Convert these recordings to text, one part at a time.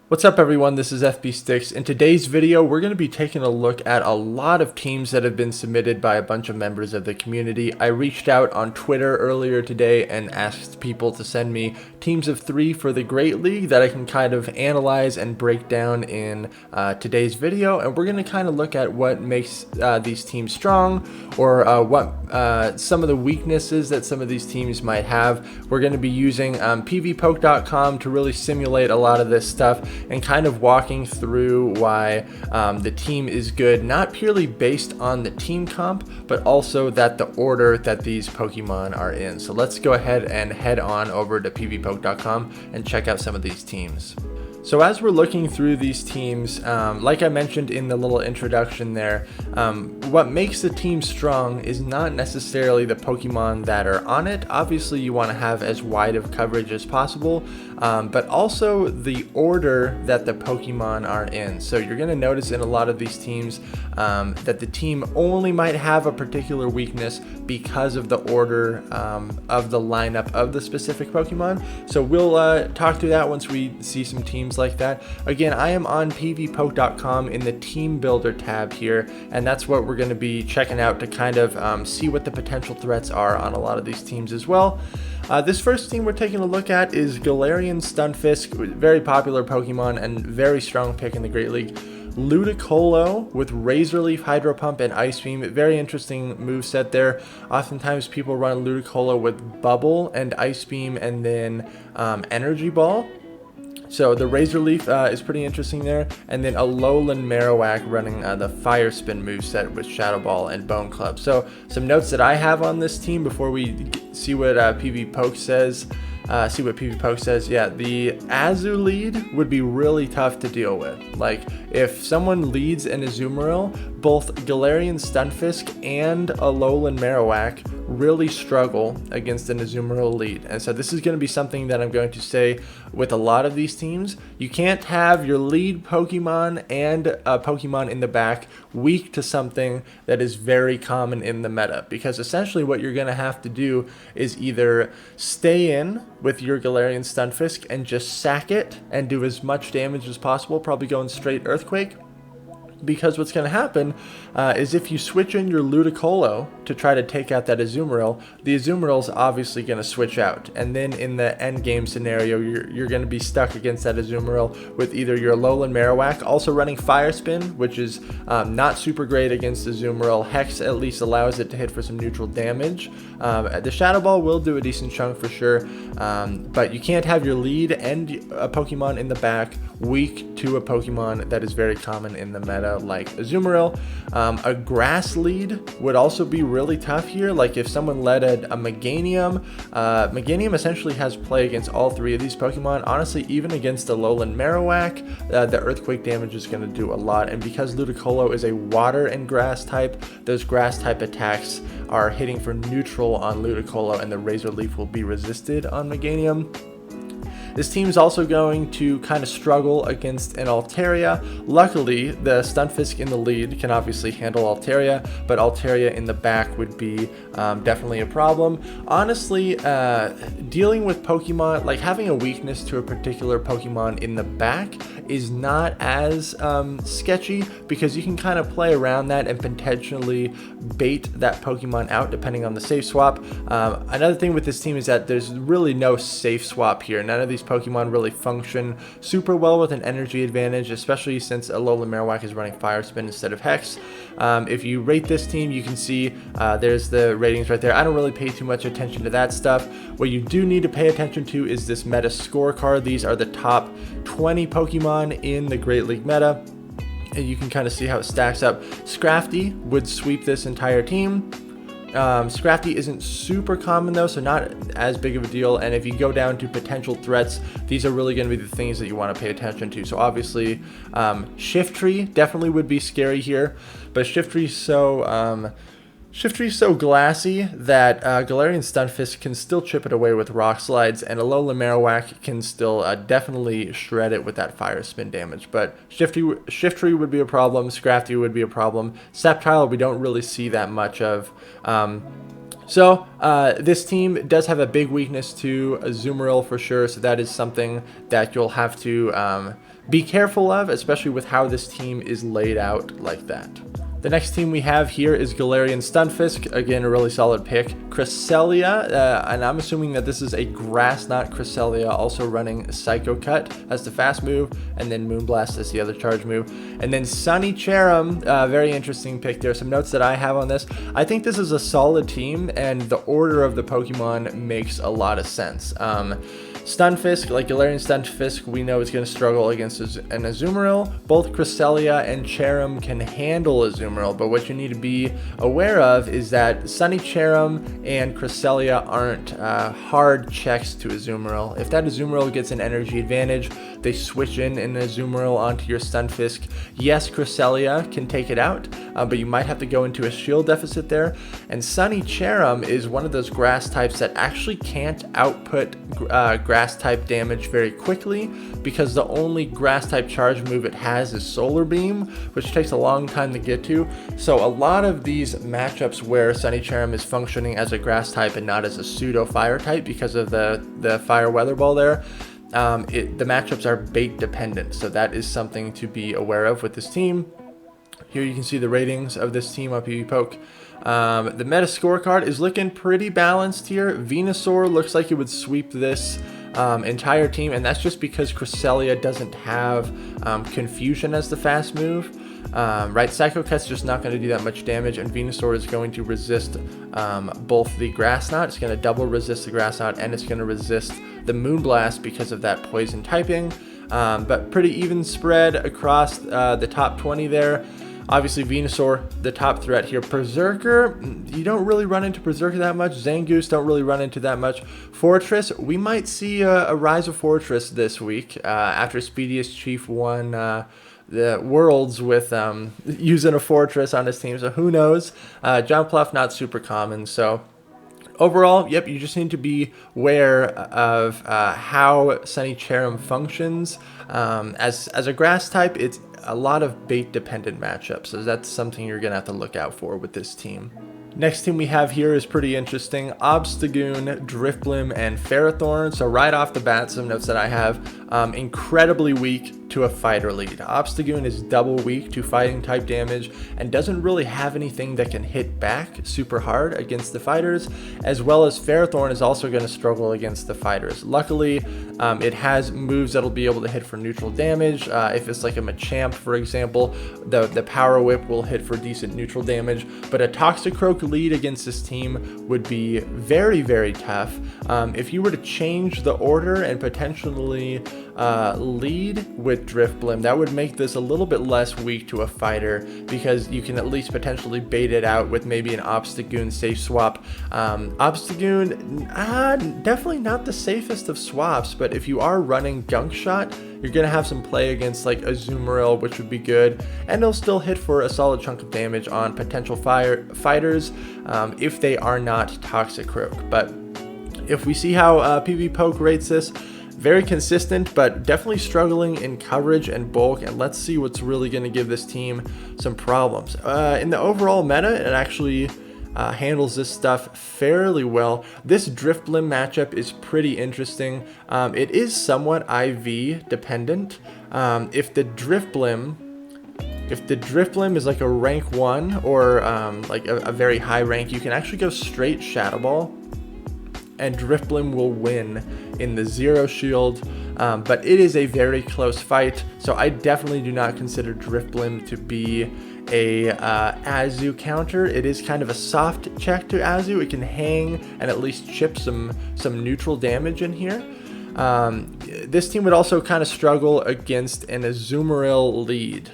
What's up everyone, this is FB Sticks. In today's video, we're going to be taking a look at a lot of teams that have been submitted by a bunch of members of the community. I reached out on Twitter earlier today and asked people to send me teams of 3 for the Great League that I can kind of analyze and break down in today's video. And we're going to kind of look at what makes these teams strong, or what some of the weaknesses that some of these teams might have. We're going to be using pvpoke.com to really simulate a lot of this stuff, and kind of walking through why the team is good, not purely based on the team comp, but also that the order that these Pokemon are in. So let's go ahead and head on over to pvpoke.com and check out some of these teams. So as we're looking through these teams, like I mentioned in the little introduction there, what makes the team strong is not necessarily the Pokemon that are on it. Obviously you want to have as wide of coverage as possible, but also the order that the Pokemon are in. So you're going to notice in a lot of these teams that the team only might have a particular weakness because of the order of the lineup of the specific Pokemon. So we'll talk through that once we see some teams like that. Again, I am on pvpoke.com in the team builder tab here, and that's what we're going to be checking out to kind of see what the potential threats are on a lot of these teams as well. This first team we're taking a look at is Galerion Stunfisk, very popular Pokemon and very strong pick in the Great League. Ludicolo with Razor Leaf, Hydro Pump, and Ice Beam. Very interesting moveset there. Oftentimes people run Ludicolo with Bubble and Ice Beam and then Energy Ball. So the Razor Leaf is pretty interesting there, and then Alolan Marowak running the Fire Spin moveset with Shadow Ball and Bone Club. So some notes that I have on this team before we see what PvPoke says. Yeah, the Azu lead would be really tough to deal with. Like, if someone leads in a Zoomrail, both Galerion Stunfisk and Alolan Marowak really struggle against an Zoomrail lead. And so this is going to be something that I'm going to say with a lot of these teams. You can't have your lead Pokemon and a Pokemon in the back weak to something that is very common in the meta, because essentially what you're going to have to do is either stay in with your Galerion Stunfisk and just sack it and do as much damage as possible, probably going straight Earthquake. Because what's going to happen is if you switch in your Ludicolo to try to take out that Azumarill, the Azumarill's obviously going to switch out. And then in the end game scenario, you're going to be stuck against that Azumarill with either your Alolan Marowak, also running Fire Spin, which is not super great against the Azumarill. Hex at least allows it to hit for some neutral damage. The Shadow Ball will do a decent chunk for sure, but you can't have your lead and a Pokemon in the back weak to a Pokemon that is very common in the meta, like Azumarill. A grass lead would also be really tough here. Like if someone led a Meganium, Meganium essentially has play against all 3 of these Pokemon. Honestly, even against Alolan Marowak, the Earthquake damage is going to do a lot. And because Ludicolo is a water and grass type, those grass type attacks are hitting for neutral on Ludicolo, and the Razor Leaf will be resisted on Meganium. This team is also going to kind of struggle against an Altaria. Luckily, the Stunfisk in the lead can obviously handle Altaria, but Altaria in the back would be definitely a problem. Honestly, dealing with Pokemon, like having a weakness to a particular Pokemon in the back is not as sketchy, because you can kind of play around that and potentially bait that Pokemon out depending on the safe swap. Another thing with this team is that there's really no safe swap here. None of these Pokemon really function super well with an energy advantage, especially since Alolan Marowak is running Fire Spin instead of Hex. If you rate this team, you can see there's the ratings right there. I don't really pay too much attention to that stuff. What you do need to pay attention to is this meta scorecard. These are the top 20 Pokemon in the Great League meta, and you can kind of see how it stacks up. Scrafty would sweep this entire team. Scrafty isn't super common though, so not as big of a deal. And if you go down to potential threats, these are really going to be the things that you want to pay attention to. So obviously, Shiftry definitely would be scary here, but Shiftry's so glassy that Galerion Stunfisk can still chip it away with Rock Slides, and Alolan Marowak can still definitely shred it with that Fire Spin damage. But Shiftry would be a problem, Scrafty would be a problem. Sceptile we don't really see that much of. So this team does have a big weakness to a Zoomrail for sure, so that is something that you'll have to be careful of, especially with how this team is laid out like that. The next team we have here is Galerion Stunfisk. Again, a really solid pick. Cresselia, and I'm assuming that this is a Grass Knot Cresselia, also running Psycho Cut as the fast move, and then Moonblast as the other charge move. And then Sunny Cherum, very interesting pick there. Some notes that I have on this. I think this is a solid team, and the order of the Pokemon makes a lot of sense. Stunfisk, like Galerion Stunfisk, we know is going to struggle against an Zoomrail. Both Cresselia and Cherum can handle a Zoomrail, but what you need to be aware of is that Sunny Cherum and Cresselia aren't hard checks to a Zoomrail. If that Zoomrail gets an energy advantage, they switch in a Zoomrail onto your Stunfisk. Yes, Cresselia can take it out, but you might have to go into a shield deficit there. And Sunny Cherum is one of those grass types that actually can't output grass type damage very quickly, because the only grass type charge move it has is Solar Beam, which takes a long time to get to. So a lot of these matchups where Sunny Cherum is functioning as a grass type and not as a pseudo fire type because of the fire weather ball there, the matchups are bait dependent, so that is something to be aware of with this team. Here you can see the ratings of this team on PvPoke. The meta scorecard is looking pretty balanced here. Venusaur looks like it would sweep this entire team, and that's just because Cresselia doesn't have Confusion as the fast move. Right, Psycho Cut's just not going to do that much damage, and Venusaur is going to resist both the Grass Knot. It's going to double resist the Grass Knot, and it's going to resist the Moonblast because of that poison typing. But pretty even spread across the top 20 there. Obviously, Venusaur, the top threat here. Berserker, you don't really run into Berserker that much. Zangoose don't really run into that much. Fortress, we might see a rise of Fortress this week after Speediest Chief won the Worlds with using a Fortress on his team, so who knows. Jumpluff, not super common, so overall, yep, you just need to be aware of how Sunny Cherum functions. As a grass type, it's a lot of bait dependent matchups, so that's something you're gonna have to look out for with this team. Next team we have here is pretty interesting. Obstagoon, Drifblim, and Ferrothorn. So right off the bat, some notes that I have. Incredibly weak to a fighter lead. Obstagoon is double weak to fighting type damage and doesn't really have anything that can hit back super hard against the fighters, as well as Ferrothorn is also going to struggle against the fighters. Luckily, it has moves that'll be able to hit for neutral damage. If it's like a Machamp, for example, the Power Whip will hit for decent neutral damage, but a Toxicroak lead against this team would be very, very tough. If you were to change the order and potentially lead with Drifblim, that would make this a little bit less weak to a fighter, because you can at least potentially bait it out with maybe an Obstagoon safe swap. Obstagoon, definitely not the safest of swaps, but if you are running Gunk Shot, you're going to have some play against like a Zoomrail, which would be good, and it'll still hit for a solid chunk of damage on potential fighters if they are not Toxicroak. But if we see how PvPoke rates this, very consistent, but definitely struggling in coverage and bulk, and let's see what's really going to give this team some problems. In the overall meta, it actually handles this stuff fairly well. This Drifblim matchup is pretty interesting. It is somewhat IV dependent. If the Drifblim is like a rank 1 or like a very high rank, you can actually go straight Shadow Ball, and Drifblim will win in the Zero Shield, but it is a very close fight, so I definitely do not consider Drifblim to be a Azu counter. It is kind of a soft check to Azu. It can hang and at least chip some neutral damage in here. This team would also kind of struggle against an Zoomrail lead,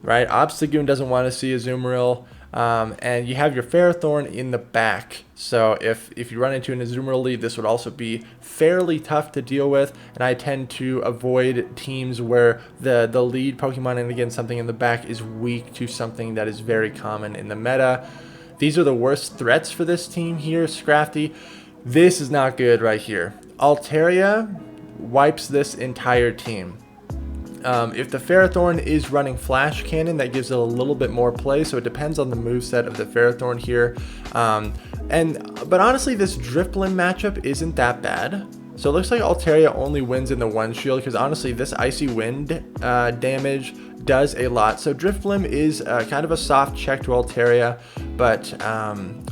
right? Obstagoon doesn't want to see a Zoomrail. And you have your Ferrothorn in the back, so if you run into an Zoomrail lead, this would also be fairly tough to deal with, and I tend to avoid teams where the lead Pokemon, and again something in the back, is weak to something that is very common in the meta. These are the worst threats for this team here, Scrafty. This is not good right here. Altaria wipes this entire team. If the Ferrothorn is running Flash Cannon, that gives it a little bit more play, so it depends on the moveset of the Ferrothorn here. But honestly, this Drifblim matchup isn't that bad. So it looks like Altaria only wins in the one shield, because honestly this Icy Wind damage does a lot. So Drifblim is kind of a soft check to Altaria, but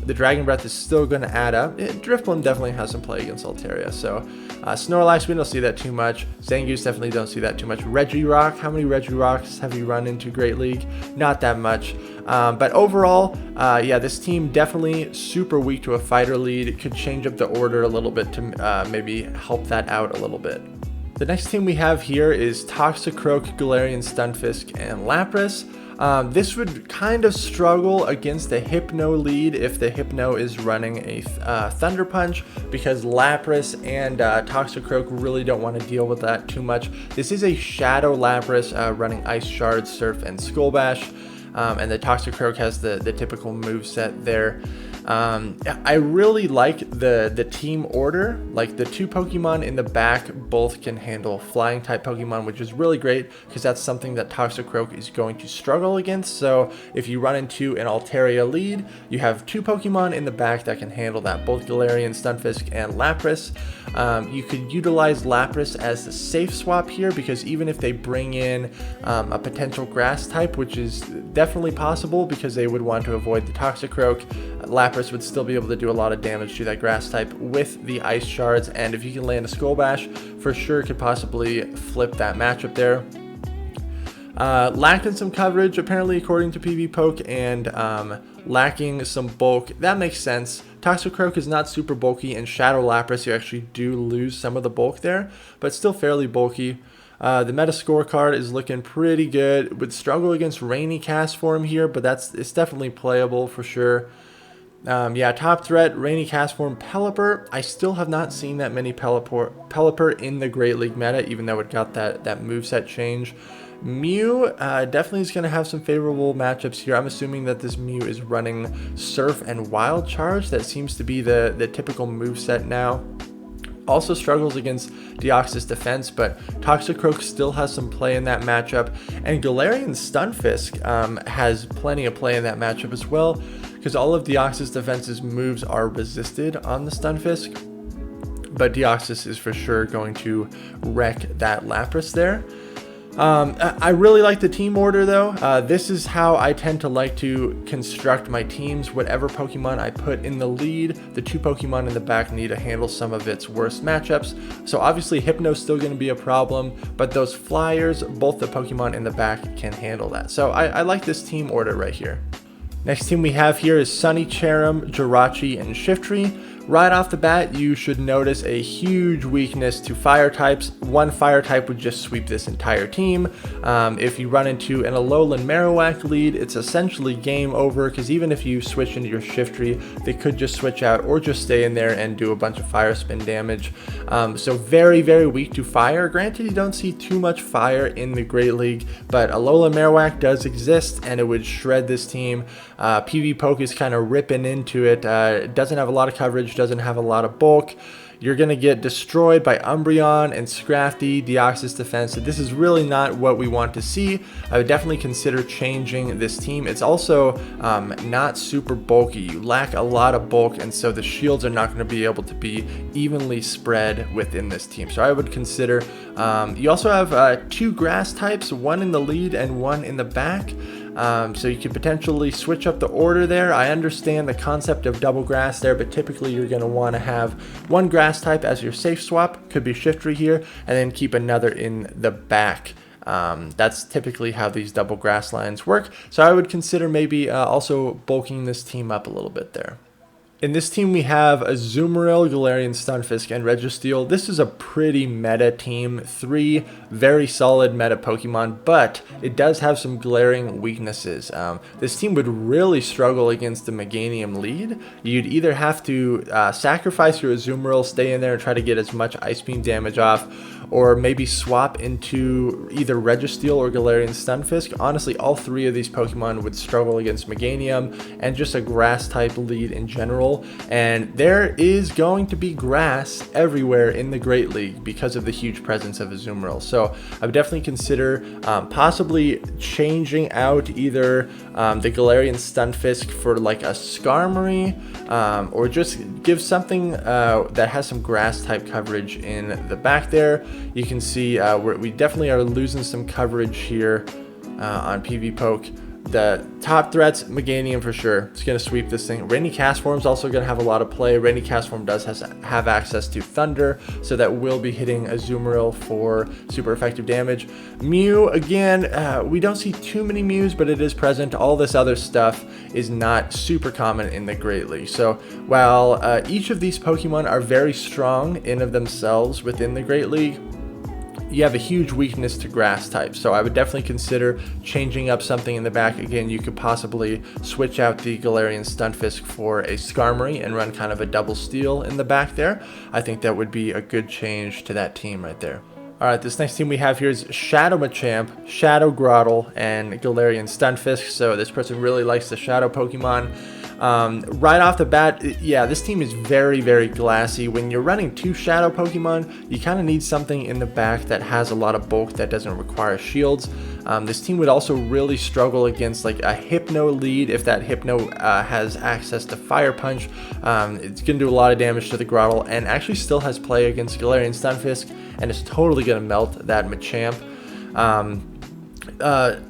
the Dragon Breath is still going to add up. Drifblim definitely has some play against Altaria. So Snorlax, we don't see that too much. Zangoose definitely don't see that too much. Regirock, how many Regirocks have you run into Great League? Not that much. But overall, yeah, this team definitely super weak to a fighter lead. It could change up the order a little bit to maybe help that out a little bit. The next team we have here is Toxicroak, Galerion Stunfisk, and Lapras. This would kind of struggle against the Hypno lead if the Hypno is running a Thunder Punch, because Lapras and Toxicroak really don't want to deal with that too much. This is a Shadow Lapras running Ice Shard, Surf, and Skull Bash. And the Toxicroak has the typical moveset there. I really like the team order. Like the two Pokemon in the back both can handle flying type Pokemon, which is really great because that's something that Toxicroak is going to struggle against. So if you run into an Altaria lead, you have two Pokemon in the back that can handle that, both Galerian, Stunfisk, and Lapras. You could utilize Lapras as the safe swap here, because even if they bring in a potential grass type, which is definitely possible because they would want to avoid the Toxicroak, Lapras would still be able to do a lot of damage to that grass type with the Ice Shards, and if you can land a Skull Bash, for sure could possibly flip that matchup there. Lacking some coverage apparently according to PvPoke, and lacking some bulk. That makes sense. Toxicroak is not super bulky, and Shadow Lapras you actually do lose some of the bulk there, but still fairly bulky. The meta scorecard is looking pretty good. Would struggle against Rainy Castform here, but it's definitely playable for sure. Yeah, top threat, Rainy Castform, Pelipper. I still have not seen that many Pelipper in the Great League meta, even though it got that moveset change. Mew definitely is going to have some favorable matchups here. I'm assuming that this Mew is running Surf and Wild Charge. That seems to be the typical moveset now. Also struggles against Deoxys Defense, but Toxicroak still has some play in that matchup. And Galerian Stunfisk has plenty of play in that matchup as well, because all of Deoxys Defense's moves are resisted on the Stunfisk. But Deoxys is for sure going to wreck that Lapras there. I really like the team order though. This is how I tend to like to construct my teams. Whatever Pokemon I put in the lead, the two Pokemon in the back need to handle some of its worst matchups. So obviously Hypno's still going to be a problem, but those Flyers, both the Pokemon in the back can handle that. So I like this team order right here. Next team we have here is Sunny, Cherum, Jirachi, and Shiftry. Right off the bat, you should notice a huge weakness to fire types. One fire type would just sweep this entire team. If you run into an Alolan Marowak lead, it's essentially game over, because even if you switch into your Shiftry, they could just switch out or just stay in there and do a bunch of fire spin damage. So very, very weak to fire. Granted, you don't see too much fire in the Great League, but Alolan Marowak does exist and it would shred this team. PvPoke is kind of ripping into it. It doesn't have a lot of coverage, doesn't have a lot of bulk. You're going to get destroyed by Umbreon and Scrafty, Deoxys Defense. So this is really not what we want to see. I would definitely consider changing this team. It's also not super bulky. You lack a lot of bulk, and so the shields are not going to be able to be evenly spread within this team. So I would consider, you also have two grass types, one in the lead and one in the back. So you could potentially switch up the order there. I understand the concept of double grass there, but typically you're going to want to have one grass type as your safe swap, could be Shiftry here, and then keep another in the back. That's typically how these double grass lines work. So I would consider maybe also bulking this team up a little bit there. In this team, we have a Zoomrail, Galerian Stunfisk, and Registeel. This is a pretty meta team. 3 very solid meta Pokemon, but it does have some glaring weaknesses. This team would really struggle against the Meganium lead. You'd either have to sacrifice your Zoomrail, stay in there and try to get as much Ice Beam damage off, or maybe swap into either Registeel or Galerian Stunfisk. Honestly, all three of these Pokemon would struggle against Meganium and just a grass type lead in general, and there is going to be grass everywhere in the Great League because of the huge presence of a Zoomrail. So I would definitely consider possibly changing out either the Galerian Stunfisk for like a Skarmory, or just give something that has some grass type coverage in the back there. You can see we definitely are losing some coverage here on PvPoke. The top threats, Meganium for sure. It's going to sweep this thing. Rainy Castform is also going to have a lot of play. Rainy Castform does have access to Thunder, so that will be hitting a Zoomrail for super effective damage. Mew, again, we don't see too many Mews, but it is present. All this other stuff is not super common in the Great League. So while each of these Pokemon are very strong in of themselves within the Great League, you have a huge weakness to grass types, so I would definitely consider changing up something in the back. Again, you could possibly switch out the Galerian Stunfisk for a Skarmory and run kind of a double steal in the back there. I think that would be a good change to that team right there. Alright, this next team we have here is Shadow Machamp, Shadow Grotle, and Galerian Stunfisk. So this person really likes the Shadow Pokemon. Right off the bat, yeah, this team is very, very glassy. When you're running two Shadow Pokemon, you kind of need something in the back that has a lot of bulk that doesn't require shields. This team would also really struggle against like a Hypno lead. If that Hypno has access to Fire Punch, it's going to do a lot of damage to the Grotle, and actually still has play against Galerian Stunfisk, and is totally going to melt that Machamp.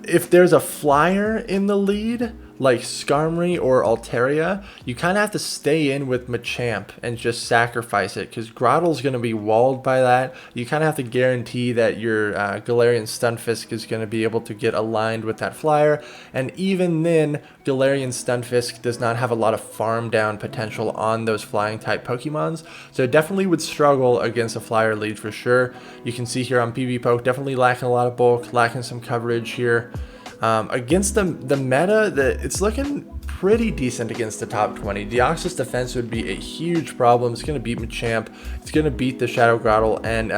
If there's a flyer in the lead, like Skarmory or Altaria, you kind of have to stay in with Machamp and just sacrifice it, because Grotle's going to be walled by that. You kind of have to guarantee that your Galerian Stunfisk is going to be able to get aligned with that flyer, and even then, Galerian Stunfisk does not have a lot of farm down potential on those flying type Pokemons, so it definitely would struggle against a flyer lead for sure. You can see here on PvPoke, definitely lacking a lot of bulk, lacking some coverage here. Against the meta, it's looking pretty decent against the top 20. Deoxys defense would be a huge problem. It's going to beat Machamp. It's going to beat the Shadow Grotle, and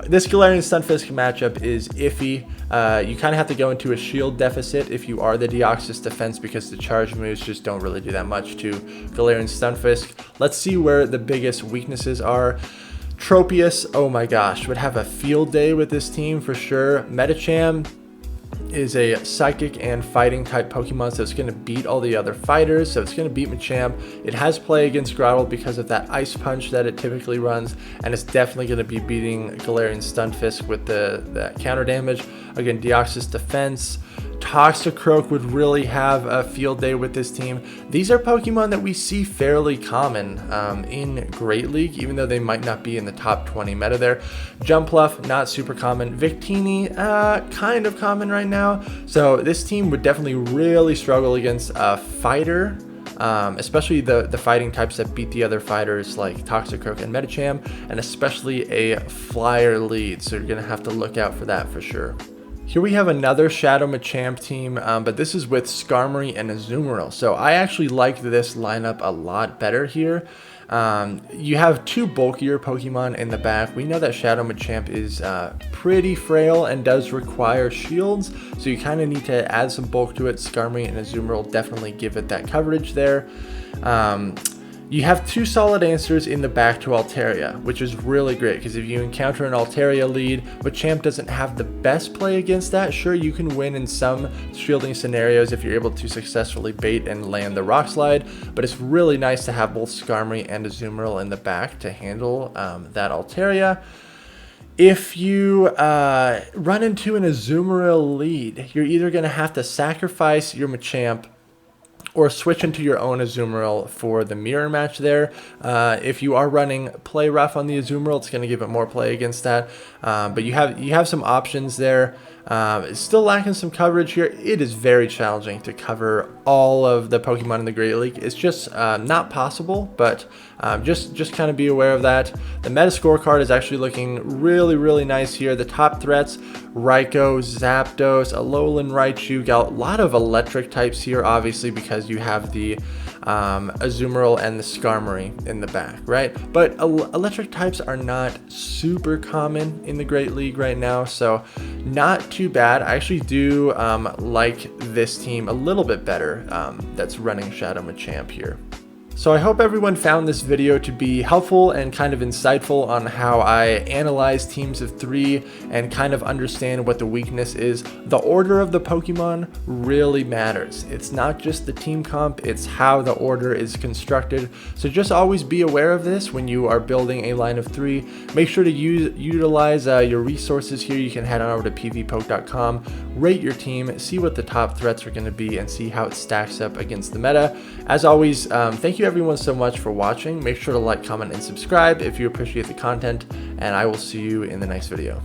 this Galerian Stunfisk matchup is iffy. You kind of have to go into a shield deficit if you are the Deoxys defense, because the charge moves just don't really do that much to Galerian Stunfisk. Let's see where the biggest weaknesses are. Tropius, oh my gosh, would have a field day with this team for sure. Medicham is a psychic and fighting type Pokemon, so it's going to beat all the other fighters, so it's going to beat Machamp. It has play against Grotle because of that Ice Punch that it typically runs, and it's definitely going to be beating Galerian Stunfisk with the counter damage. Again, Deoxys defense. Toxicroak would really have a field day with this team. These are Pokemon that we see fairly common in Great League, even though they might not be in the top 20 meta there. Jumpluff, not super common. Victini, kind of common right now. So this team would definitely really struggle against a fighter, especially the fighting types that beat the other fighters like Toxicroak and Medicham, and especially a flyer lead. So you're going to have to look out for that for sure. Here we have another Shadow Machamp team, but this is with Skarmory and a Zoomrail. So I actually like this lineup a lot better here. You have two bulkier Pokemon in the back. We know that Shadow Machamp is pretty frail and does require shields, so you kind of need to add some bulk to it. Skarmory and a Zoomrail definitely give it that coverage there. You have two solid answers in the back to Altaria, which is really great, because if you encounter an Altaria lead, Machamp doesn't have the best play against that. Sure, you can win in some shielding scenarios if you're able to successfully bait and land the Rock Slide, but it's really nice to have both Skarmory and a Zoomrail in the back to handle that Altaria. If you run into an Zoomrail lead, you're either going to have to sacrifice your Machamp or switch into your own Zoomrail for the mirror match there. If you are running Play Rough on the Zoomrail, it's going to give it more play against that. But you have some options there. It's still lacking some coverage here. It is very challenging to cover all of the Pokemon in the Great League. It's just not possible, but just kind of be aware of that. The meta scorecard is actually looking really, really nice here. The top threats, Raikou, Zapdos, Alolan Raichu. Got a lot of electric types here, obviously, because you have the a Zoomrail, and the Skarmory in the back, right? But electric types are not super common in the Great League right now, so not too bad. I actually do like this team a little bit better that's running Shadow Machamp here. So I hope everyone found this video to be helpful and kind of insightful on how I analyze teams of 3 and kind of understand what the weakness is. The order of the Pokemon really matters. It's not just the team comp, it's how the order is constructed. So just always be aware of this when you are building a line of 3. Make sure to utilize your resources here. You can head on over to pvpoke.com, rate your team, see what the top threats are going to be, and see how it stacks up against the meta. As always, thank you everyone so much for watching. Make sure to like, comment, and subscribe if you appreciate the content, and I will see you in the next video.